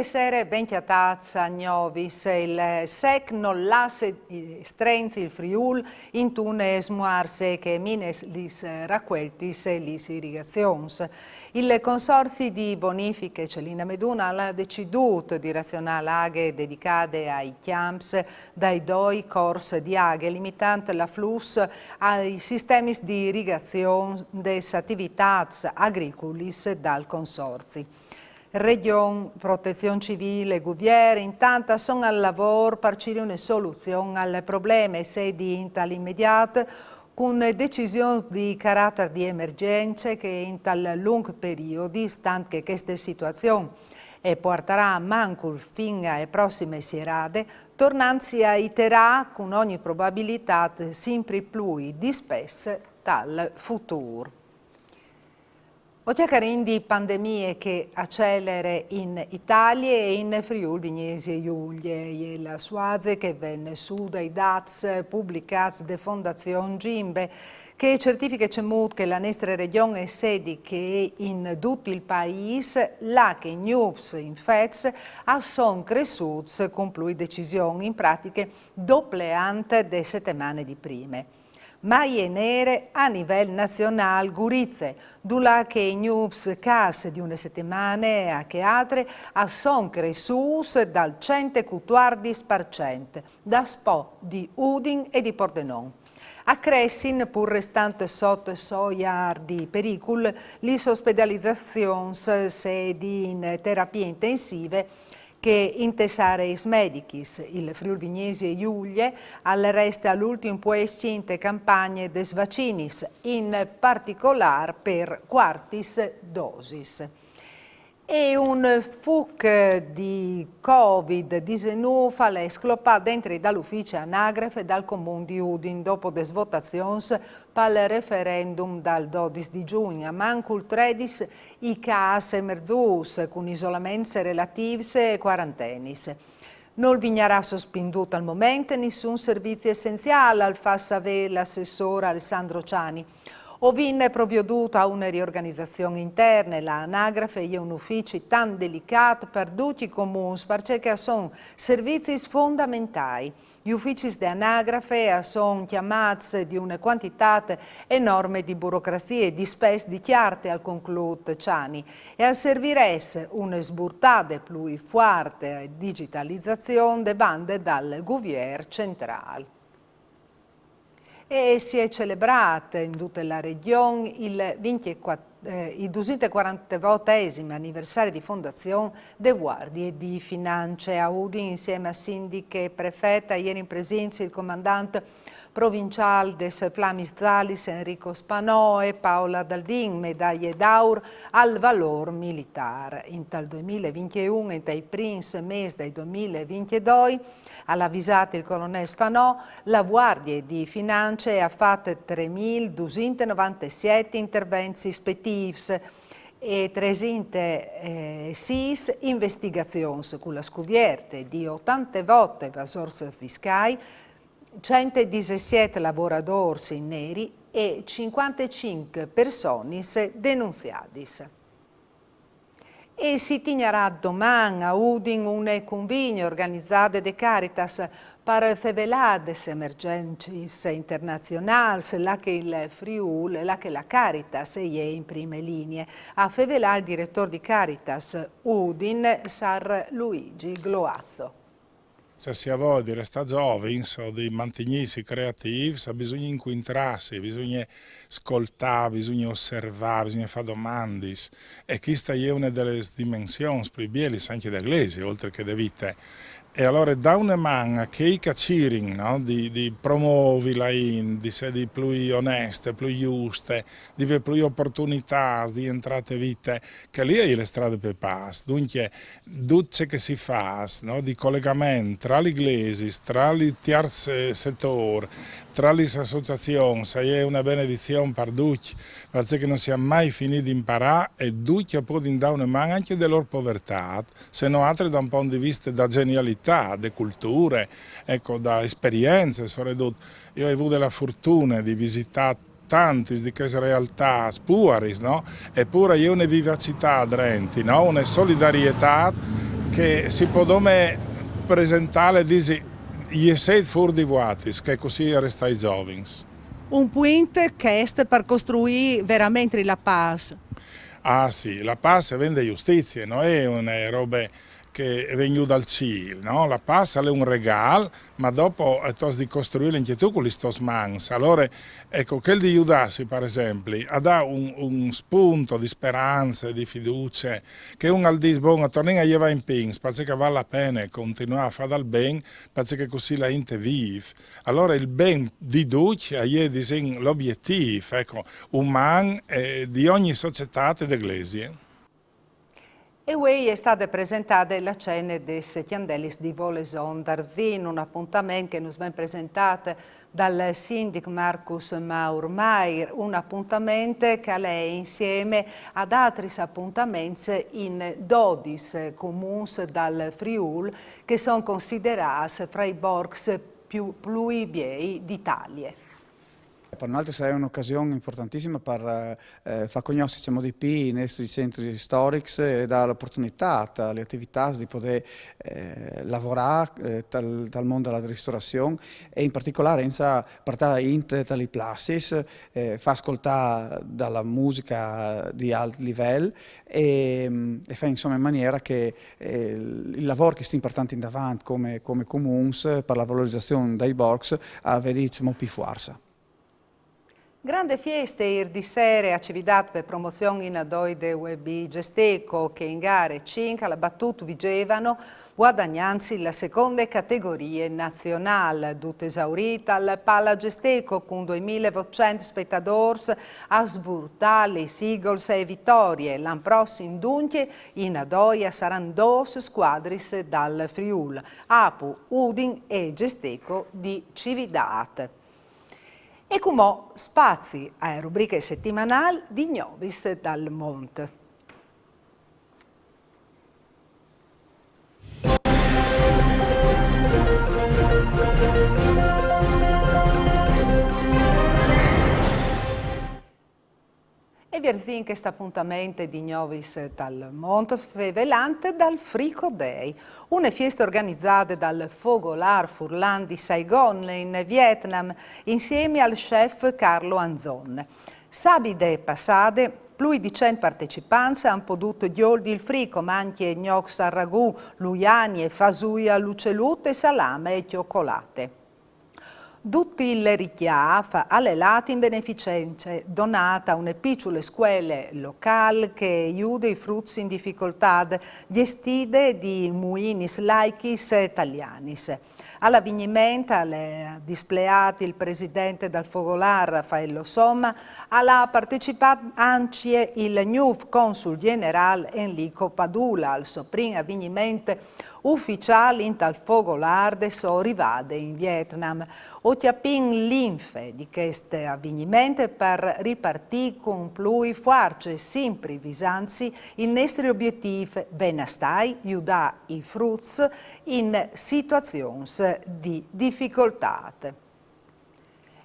Buonasera, ben chiatazzi a Gnovis. Il SEC non lascia strenzi il Friul in tunes muarse che mines lis racqueltis e lis irrigazions. Il consorzio di bonifiche Celina Meduna ha deciduto di razionare aghe dedicate ai chiams dai due corsi di aghe, limitando l'afflusso ai sistemi di irrigazione des attività agricolis dal consorzio. Regione, Protezione Civile e Guviere intanto sono al lavoro per cercare una soluzione al problema se di immediato con decisioni di carattere di emergenza che in tal lungo periodo, stante che questa situazione e porterà manco fino alle prossime serate, tornandosi a iterare con ogni probabilità sempre più dispesse dal futuro. Oggi di pandemie che accelera in Italia e in Friuli Vignesi e Giulia e la Suaze che venne su dai dati pubblicati da Fondazione Gimbe che certifica che la nostra regione è sede che in tutto il paese la che news infetti sono cresciuti con più decisioni in pratica doppiante delle settimane di prime. Maglie nere a livello nazionale Gurizze, dove che news case di una settimana a che altre sono cresciute dal 114%, da Spo di Udin e di Pordenone. A Cressin, pur restante sotto soglia di pericolo, l'ospedalizzazione sedi in terapie intensive che intesare i medicis, il Friuli Vignesi e Giulia, al resto all'ultimo puesto in campagne des vaccinis, in particolare per quartis dosis. E un FUC di Covid-19 è sclopato dentro dall'ufficio anagrafe dal comune di Udin dopo le votazioni per il referendum dal 12 di giugno. A manco il 13 i casi emersus con isolamenti relativi e quarantenis. Non vignerà sospinduto al momento nessun servizio essenziale, al fa sapere l'assessore Alessandro Ciani. Ovin è provveduto a una riorganizzazione interna, l'anagrafe è un ufficio tan delicato per tutti i comuni perché sono servizi fondamentali. Gli uffici di anagrafe sono chiamati di una quantità enorme di burocrazia e di spese dichiarate al conclude Ciani e a servire una sburtata più forte digitalizzazione de bande dal governo centrale. E si è celebrato in tutta la regione il 240° anniversario di fondazione delle Guardie di Finanza a Udine insieme a sindiche e prefetta. Ieri in presenza il comandante provinciale des Flamis Zalis Enrico Spanò e Paola Daldin, medaglie d'Aur al valor militare. In tal 2021 e dai primi mesi del 2022, alla visata il colonnello Spanò, la Guardia di Finanza ha fatto 3.297 interventi ispettivi e 306 investigazioni con la scoperta di 80 volte evasori fiscali, 117 lavoratori neri e 55 persone denunziate. E si terrà domani a Udin un convegno organizzato da Caritas per fevelare emergenze internazionali, là che il Friuli, là che la Caritas è in prime linee. A fevelare il direttore di Caritas Udin, Sar Luigi Gloazzo. Se si ha voglia di restare giovani, di mantenersi creativi, bisogna incontrarsi, bisogna ascoltare, bisogna osservare, bisogna fare domande. E questa è una delle dimensioni più belle anche dell'Eglise, oltre che della vita. E allora da una mano che i cacirin, no? di promuovere di essere più oneste, più giuste, di avere più opportunità di entrare in vita, che lì è le strade per pass. Dunque, tutto ciò che si fa, no? Di collegamento tra le iglesi, tra i terzi settori, tra le associazioni, è una benedizione per tutti, perché non si è mai finito di imparare e tutti possono dare una mano anche della loro povertà, se non altro da un punto di vista da genialità, di culture, ecco, da esperienze. Io ho avuto la fortuna di visitare tanti di queste realtà spuaris, no? Eppure io ho una vivacità dentro, no? Una solidarietà che si può presentare, dici, gli sei fur di vuatis, che così resta i giovani. Un punto che è per costruire veramente la pace. Ah sì, la pace vende giustizia, non è una roba che è venuta dal cielo, no? La pace è un regalo, ma dopo è di costruire anche tu con questi mans. Allora, ecco, quel di Giudassi, per esempio, ha dato un spunto di speranza, di fiducia, che un al dice, buono, torniamo a Eva in pins, perché vale la pena continuare a fare del bene, perché così la gente vive. Allora il ben di Duce è l'obiettivo, ecco, umano di ogni società ed iglesia. E qui è stata presentata la cena dei Chiandellis di Voleson d'Arzin, un appuntamento che nos viene presentato dal sindaco Marcus Maurmeier, un appuntamento che lei insieme ad altri appuntamenti in 12 comuni dal Friul che sono considerati fra i borghi più pluviei d'Italia. Per noi sarà un'occasione importantissima per far conoscere di più i nostri centri storici e dare l'opportunità alle attività di poter lavorare dal mondo della ristorazione e in particolare partire in tali places, far ascoltare dalla musica di alto livello e fare insomma in maniera che il lavoro che sta importante in davanti come comuns per la valorizzazione dei borghi avvenga più forza. Grande fiesta di sera attività per promozione in adoi de web gesteco che in gare 5 alla battuta vigevano guadagnanzi la seconda categoria nazionale, tutta esaurita al Palla Gesteco con 2.800 spettatori a sburtali, Seagulls e vittorie. L'anno prossimo dunque in Adoia saranno 2 squadre dal Friul, Apu, Udin e Gesteco di Cividad. E come spazi a rubriche settimanali di Novis dal Monte. E Vierzin che sta appuntamento di Novis dal Monte velante dal Frico Day, una festa organizzata dal Fogolar Furlan di Saigon in Vietnam insieme al chef Carlo Anzon. Sabide passate, più di 100 partecipanti hanno potuto dioldi il frico, ma anche gnocchi al ragù, luiani e fasuia lucelute e salame e cioccolate. Tutti il richiaf alle lati in beneficenza donata a una piccola scuola locale che aiuta i frutti in difficoltà gestite di muinis laicis italianis. All'avvenimento ha displeato il presidente del Fogolar Raffaello Somma, ha partecipato anche il nuovo consul generale Enrico Padula al suo primo avvenimento ufficiale in tal Fogolar de so rivade in Vietnam. O tiapin l'infe di questo avvenimento per ripartire con più forze sempre visanzi il nostro obiettivo benastai, aiutare i frutti in situazioni di difficoltà.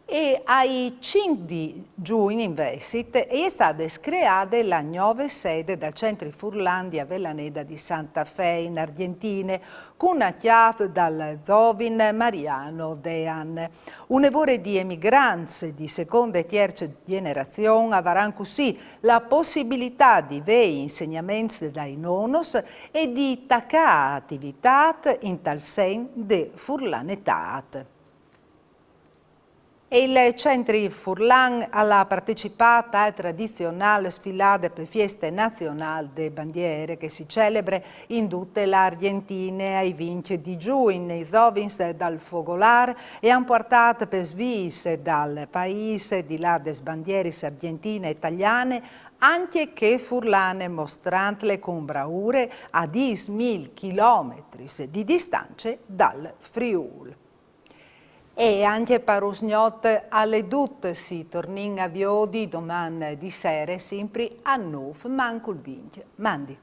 E ai 5 di giugno invece è stata creata la nuova sede del centro Furlan a Avellaneda di Santa Fe in Argentina con una chiave dal Zovin Mariano Dean. Un evore di emigranti di seconda e terza generazione avranno così la possibilità di avere insegnamenti dai nonnos e di taccare attività in tal sen de furlanetat. E il centro Furlan ha partecipato alla tradizionale sfilata per feste nazionali delle bandiere che si celebra in tutte le Argentine ai 20 di giugno. I giovani dal Fogolar e hanno portato per svise dal paese di là delle bandiere argentine e italiane anche che Furlane mostrantele con bravure a 10.000 chilometri di distanza dal Friul. E anche per usgnot alle dutte si tornin a Viodi domani di sera sempre a 9 manco il 20. Mandi.